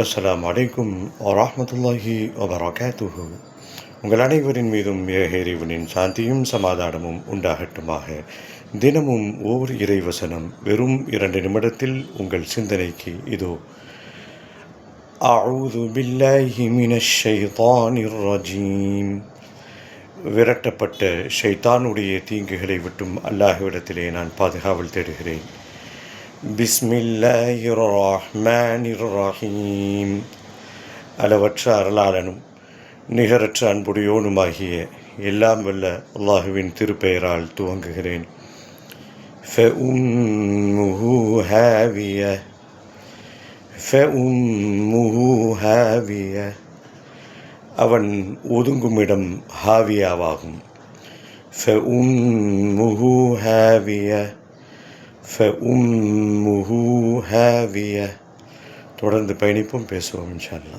அஸ்ஸலாமு அலைக்கும் வரஹ்மத்துல்லாஹி வபரகாத்துஹு. உங்கள் அனைவரின் மீதும் இறைவனின் சாந்தியும் சமாதானமும் உண்டாகட்டுமாக. தினமும் ஓர் இறைவசனம் வெறும் 2 நிமிடத்தில் உங்கள் சிந்தனைக்கு இதோ. அஊது பில்லாஹி மினஷ் ஷைத்தானிர் ரஜீம். விரட்டப்பட்ட ஷைத்தானுடைய தீங்குகளை விட்டும் அல்லாஹ்விடத்திலே நான் பாதுகாவல் தேடுகிறேன். பிஸ்மில்லாஹிர் ரஹ்மானிர் ரஹீம். அளவற்ற அருளாளனும் நிகரற்ற அன்புடையோனுமாகிய எல்லாம் வல்ல அல்லாஹுவின் திருப்பெயரால் துவங்குகிறேன். ஃபஉம்முஹு ஹாவிய ஃபஉம்முஹு ஹாவிய. அவன் ஒதுங்குமிடம் ஹாவியாவாகும். ஃபஉம்முஹு ஹாவிய ஃபஉம்முஹு ஹாவிய. தொடர்ந்து பயணிப்போம், பேசுவோம் இன்ஷா அல்லாஹ்.